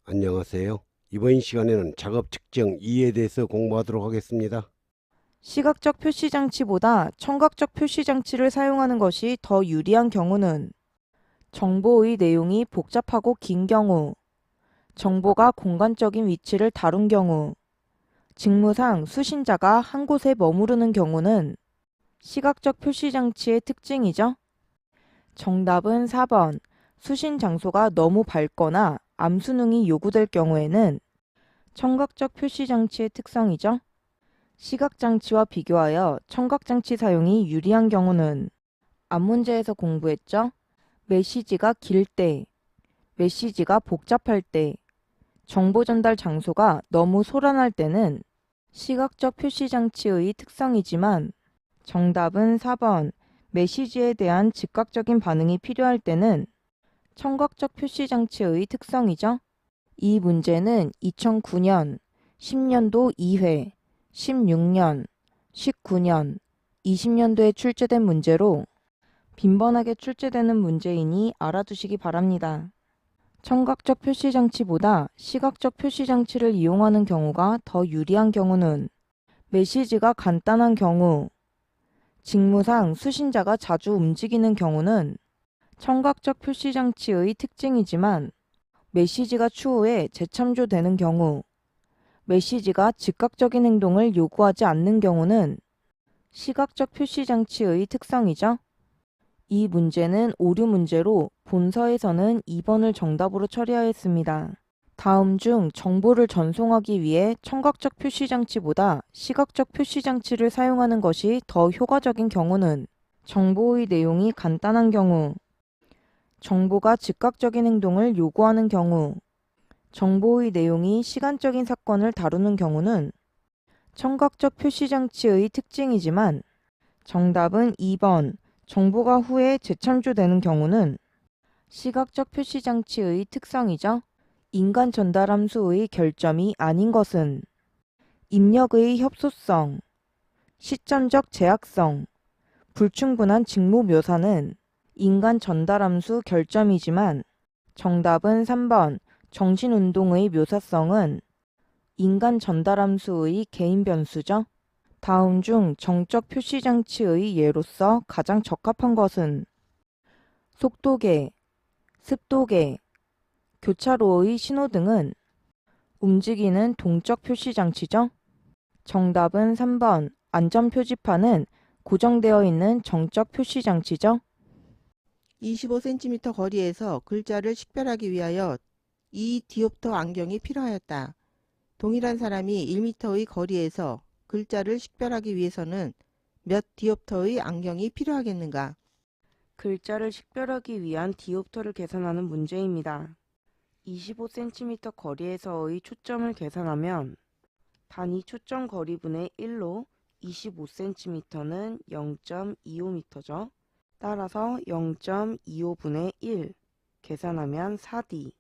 안녕하세요. 이번 시간에는 작업 측정 2에 대해서 공부하도록 하겠습니다. 시각적 표시장치보다 청각적 표시장치를 사용하는 것이 더 유리한 경우는 정보의 내용이 복잡하고 긴 경우, 정보가 공간적인 위치를 다룬 경우, 직무상 수신자가 한 곳에 머무르는 경우는 시각적 표시장치의 특징이죠. 정답은 4번. 수신 장소가 너무 밝거나 암수능이 요구될 경우에는 청각적 표시장치의 특성이죠. 시각장치와 비교하여 청각장치 사용이 유리한 경우는 앞문제에서 공부했죠. 메시지가 길 때, 메시지가 복잡할 때, 정보 전달 장소가 너무 소란할 때는 시각적 표시장치의 특성이지만 정답은 4번. 메시지에 대한 즉각적인 반응이 필요할 때는 청각적 표시장치의 특성이죠. 이 문제는 2009년, 10년도 2회, 16년, 19년, 20년도에 출제된 문제로 빈번하게 출제되는 문제이니 알아두시기 바랍니다. 청각적 표시장치보다 시각적 표시장치를 이용하는 경우가 더 유리한 경우는 메시지가 간단한 경우, 직무상 수신자가 자주 움직이는 경우는 청각적 표시장치의 특징이지만 메시지가 추후에 재참조되는 경우, 메시지가 즉각적인 행동을 요구하지 않는 경우는 시각적 표시장치의 특성이죠. 이 문제는 오류 문제로 본서에서는 2번을 정답으로 처리하였습니다. 다음 중 정보를 전송하기 위해 청각적 표시장치보다 시각적 표시장치를 사용하는 것이 더 효과적인 경우는 정보의 내용이 간단한 경우, 정보가 즉각적인 행동을 요구하는 경우, 정보의 내용이 시간적인 사건을 다루는 경우는 청각적 표시장치의 특징이지만 정답은 2번. 정보가 후에 재참조되는 경우는 시각적 표시장치의 특성이죠. 인간 전달 함수의 결점이 아닌 것은 입력의 협소성, 시점적 제약성, 불충분한 직무 묘사는 인간 전달 함수 결점이지만 정답은 3번. 정신운동의 묘사성은 인간 전달 함수의 개인 변수죠. 다음 중 정적 표시장치의 예로서 가장 적합한 것은 속도계, 습도계, 교차로의 신호등은 움직이는 동적 표시장치죠. 정답은 3번. 안전표지판은 고정되어 있는 정적 표시장치죠. 25cm 거리에서 글자를 식별하기 위하여 2디옵터 안경이 필요하였다. 동일한 사람이 1m의 거리에서 글자를 식별하기 위해서는 몇 디옵터의 안경이 필요하겠는가? 글자를 식별하기 위한 디옵터를 계산하는 문제입니다. 25cm 거리에서의 초점을 계산하면 단위 초점 거리분의 1로 25cm는 0.25m죠. 따라서 0.25분의 1 계산하면 4D.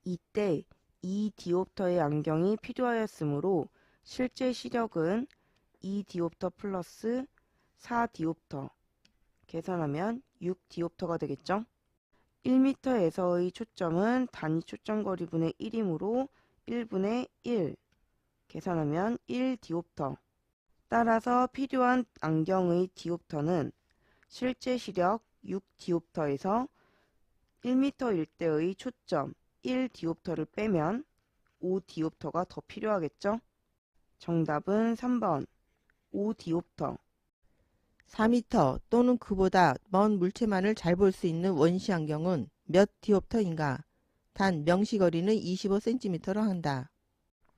이때 2디옵터의 안경이 필요하였으므로 실제 시력은 2디옵터 플러스 4디옵터 계산하면 6디옵터가 되겠죠. 1m에서의 초점은 단위 초점 거리분의 1이므로 1분의 1 계산하면 1디옵터. 따라서 필요한 안경의 디옵터는 실제 시력 6디옵터에서 1m일 때의 초점 1디옵터를 빼면 5디옵터가 더 필요하겠죠. 정답은 3번 5디옵터. 4m 또는 그보다 먼 물체만을 잘 볼 수 있는 원시 안경은 몇 디옵터인가? 단 명시거리는 25cm로 한다.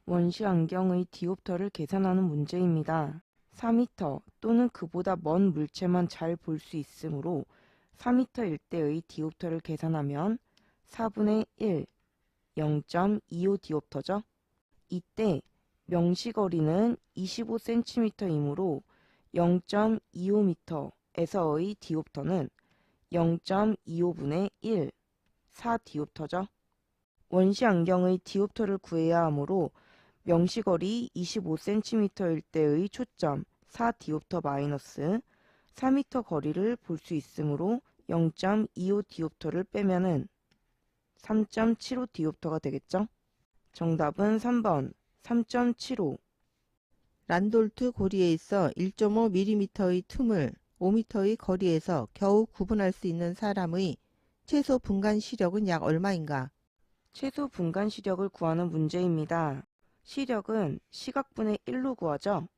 원시 안경의 디옵터를 계산하는 문제입니다. 4m 또는 그보다 먼 물체만 잘 볼 수 있으므로 4m일 때의 디옵터를 계산하면 4분의 1, 0.25디옵터죠. 이때 명시거리는 25cm이므로 0.25m에서의 디옵터는 0.25분의 1, 4디옵터죠. 원시 안경의 디옵터를 구해야 하므로 명시거리 25cm일 때의 초점 4디옵터 마이너스 4m 거리를 볼 수 있으므로 0.25디옵터를 빼면은 3.75 디옵터가 되겠죠? 정답은 3번 3.75. 란돌트 고리에 있어 1.5mm의 틈을 5m의 거리에서 겨우 구분할 수 있는 사람의 최소 분간 시력은 약 얼마인가? 최소 분간 시력을 구하는 문제입니다. 시력은 시각분의 1로 구하죠.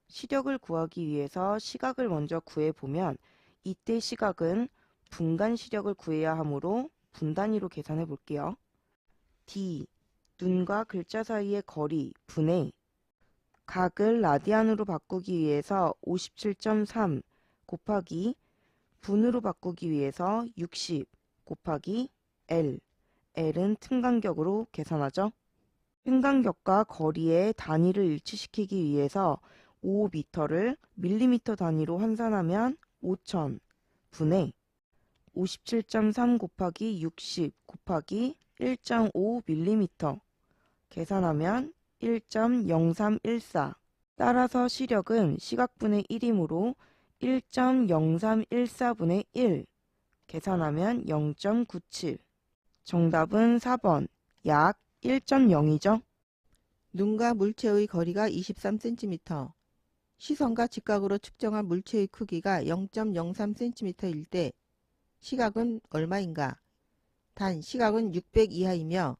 시력을 구하기 위해서 시각을 먼저 구해보면 이때 시각은 분간 시력을 구해야 하므로 분 단위로 계산해 볼게요. D. 눈과 글자 사이의 거리 분의 각을 라디안으로 바꾸기 위해서 57.3 곱하기 분으로 바꾸기 위해서 60 곱하기 L. L은 틈 간격으로 계산하죠. 틈 간격과 거리의 단위를 일치시키기 위해서 5m를 밀리미터 단위로 환산하면 5000 분의 57.3 곱하기 60 곱하기 1.5mm 계산하면 1.0314. 따라서 시력은 시각분의 1이므로 1.0314분의 1 계산하면 0.97. 정답은 4번 약 1.0이죠. 눈과 물체의 거리가 23cm, 시선과 직각으로 측정한 물체의 크기가 0.03cm일 때 시각은 얼마인가? 단 시각은 600 이하이며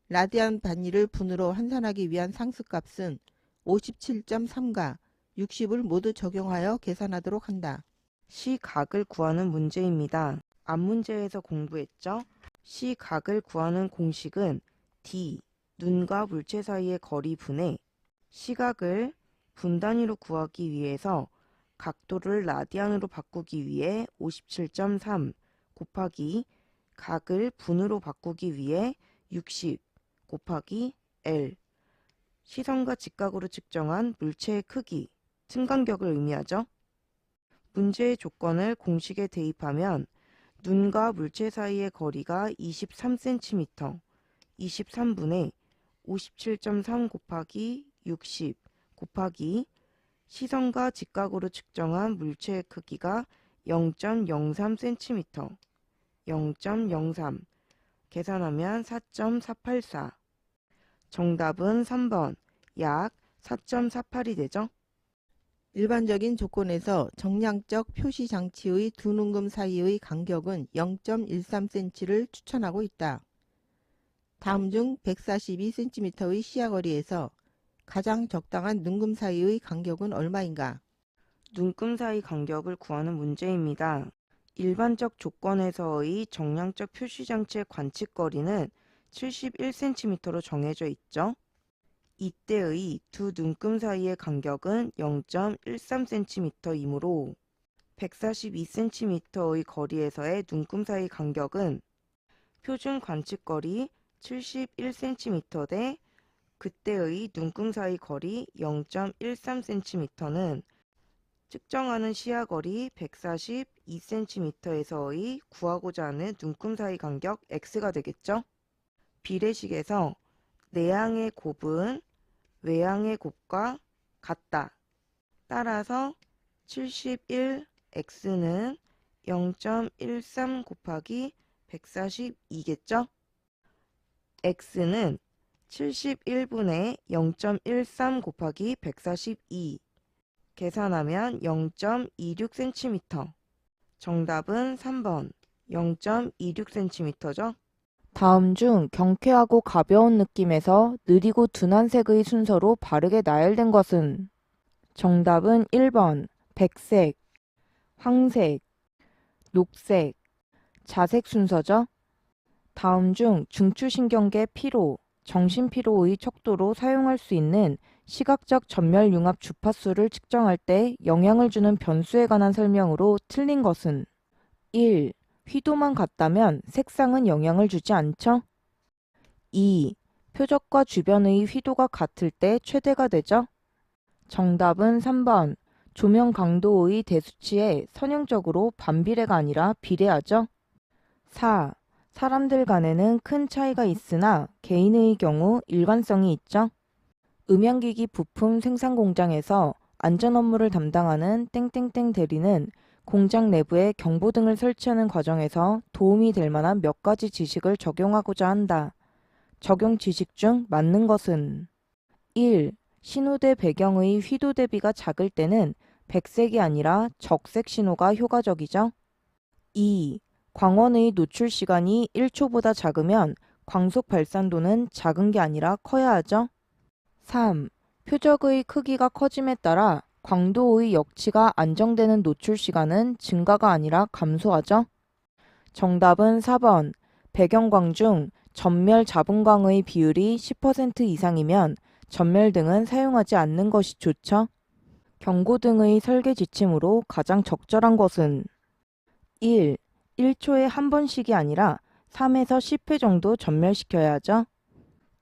라디안 단위를 분으로 환산하기 위한 상수값은 57.3과 60을 모두 적용하여 계산하도록 한다. 시각을 구하는 문제입니다. 앞 문제에서 공부했죠? 시각을 구하는 공식은 D, 눈과 물체 사이의 거리 분의 시각을 분 단위로 구하기 위해서 각도를 라디안으로 바꾸기 위해 57.3 곱하기 각을 분으로 바꾸기 위해 60 곱하기 L. 시선과 직각으로 측정한 물체의 크기, 틈 간격을 의미하죠. 문제의 조건을 공식에 대입하면 눈과 물체 사이의 거리가 23cm, 23분의 57.3 곱하기 60 곱하기 시선과 직각으로 측정한 물체의 크기가 0.03cm, 0.03 계산하면 4.484. 정답은 3번 약 4.48이 되죠. 일반적인 조건에서 정량적 표시 장치의 두 눈금 사이의 간격은 0.13cm를 추천하고 있다. 다음 중 142cm의 시야거리에서 가장 적당한 눈금 사이의 간격은 얼마인가? 눈금 사이 간격을 구하는 문제입니다. 일반적 조건에서의 정량적 표시장치의 관측거리는 71cm로 정해져 있죠. 이때의 두 눈금 사이의 간격은 0.13cm이므로 142cm의 거리에서의 눈금 사이 간격은 표준 관측거리 71cm 대 그때의 눈금 사이 거리 0.13cm는 측정하는 시야거리 142cm에서의 구하고자 하는 눈금 사이 간격 x가 되겠죠. 비례식에서 내향의 곱은 외향의 곱과 같다. 따라서 71x는 0.13 곱하기 142겠죠. x는 71분의 0.13 곱하기 142 계산하면 0.26cm. 정답은 3번 0.26cm죠. 다음 중 경쾌하고 가벼운 느낌에서 느리고 둔한 색의 순서로 바르게 나열된 것은? 정답은 1번 백색, 황색, 녹색, 자색 순서죠. 다음 중 중추신경계 피로, 정신피로의 척도로 사용할 수 있는 시각적 전멸융합 주파수를 측정할 때 영향을 주는 변수에 관한 설명으로 틀린 것은? 1. 휘도만 같다면 색상은 영향을 주지 않죠? 2. 표적과 주변의 휘도가 같을 때 최대가 되죠? 정답은 3번 조명 강도의 대수치에 선형적으로 반비례가 아니라 비례하죠? 4. 사람들 간에는 큰 차이가 있으나 개인의 경우 일관성이 있죠? 음향기기 부품 생산 공장에서 안전 업무를 담당하는 땡땡땡 대리는 공장 내부에 경보등을 설치하는 과정에서 도움이 될 만한 몇 가지 지식을 적용하고자 한다. 적용 지식 중 맞는 것은 1. 신호대 배경의 휘도 대비가 작을 때는 백색이 아니라 적색 신호가 효과적이죠. 2. 광원의 노출 시간이 1초보다 작으면 광속 발산도는 작은 게 아니라 커야 하죠. 3. 표적의 크기가 커짐에 따라 광도의 역치가 안정되는 노출 시간은 증가가 아니라 감소하죠. 정답은 4번. 배경광 중 전멸 잡음광의 비율이 10% 이상이면 전멸등은 사용하지 않는 것이 좋죠. 경고등의 설계 지침으로 가장 적절한 것은 1. 1초에 한 번씩이 아니라 3에서 10회 정도 전멸시켜야 하죠.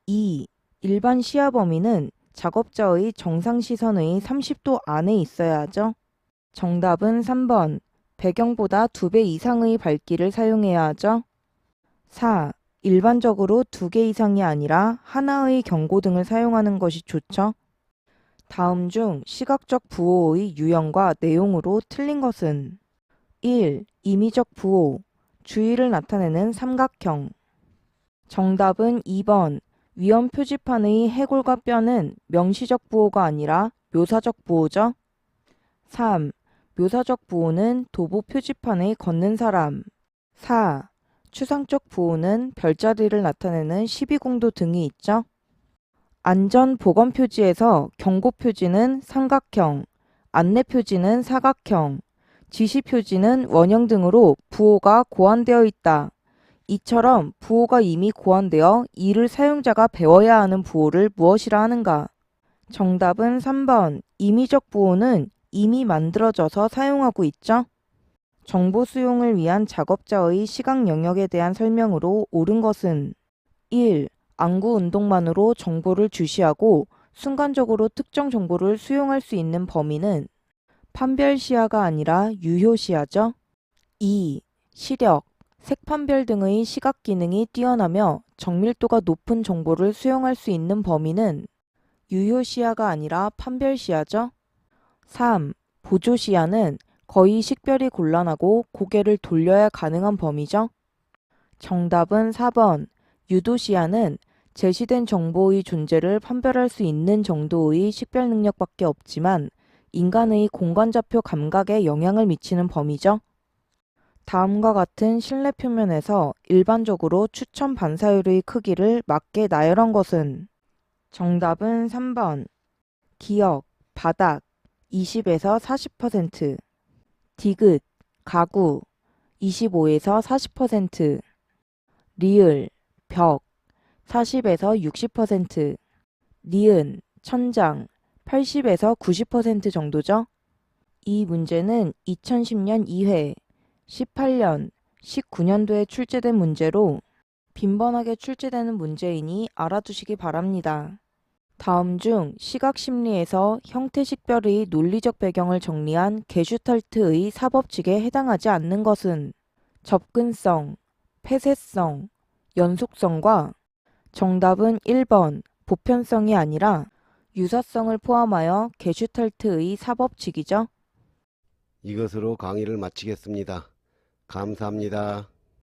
2. 일반 시야 범위는 작업자의 정상 시선의 30도 안에 있어야 하죠. 정답은 3번. 배경보다 2배 이상의 밝기를 사용해야 하죠. 4. 일반적으로 2개 이상이 아니라 하나의 경고등을 사용하는 것이 좋죠. 다음 중 시각적 부호의 유형과 내용으로 틀린 것은 1. 임의적 부호, 주의를 나타내는 삼각형. 정답은 2번. 위험 표지판의 해골과 뼈는 명시적 부호가 아니라 묘사적 부호죠. 3. 묘사적 부호는 도보 표지판에 걷는 사람. 4. 추상적 부호는 별자리를 나타내는 12공도 등이 있죠. 안전 보건 표지에서 경고 표지는 삼각형, 안내 표지는 사각형, 지시 표지는 원형 등으로 부호가 고안되어 있다. 이처럼 부호가 이미 고안되어 이를 사용자가 배워야 하는 부호를 무엇이라 하는가? 정답은 3번. 임의적 부호는 이미 만들어져서 사용하고 있죠. 정보 수용을 위한 작업자의 시각 영역에 대한 설명으로 옳은 것은 1. 안구 운동만으로 정보를 주시하고 순간적으로 특정 정보를 수용할 수 있는 범위는 판별 시야가 아니라 유효 시야죠. 2. 시력, 색판별 등의 시각 기능이 뛰어나며 정밀도가 높은 정보를 수용할 수 있는 범위는 유효 시야가 아니라 판별 시야죠. 3. 보조 시야는 거의 식별이 곤란하고 고개를 돌려야 가능한 범위죠. 정답은 4번. 유도 시야는 제시된 정보의 존재를 판별할 수 있는 정도의 식별 능력밖에 없지만 인간의 공간좌표 감각에 영향을 미치는 범위죠. 다음과 같은 실내 표면에서 일반적으로 추천 반사율의 크기를 맞게 나열한 것은 정답은 3번. 기역, 바닥 20에서 40%, 디귿, 가구 25에서 40%, 리을, 벽 40에서 60%, 니은, 천장 80에서 90% 정도죠. 이 문제는 2010년 2회, 18년, 19년도에 출제된 문제로 빈번하게 출제되는 문제이니 알아두시기 바랍니다. 다음 중 시각심리에서 형태식별의 논리적 배경을 정리한 게슈탈트의 사법칙에 해당하지 않는 것은 접근성, 폐쇄성, 연속성과 정답은 1번 보편성이 아니라 유사성을 포함하여 게슈탈트의 사법칙이죠. 이것으로 강의를 마치겠습니다. 감사합니다.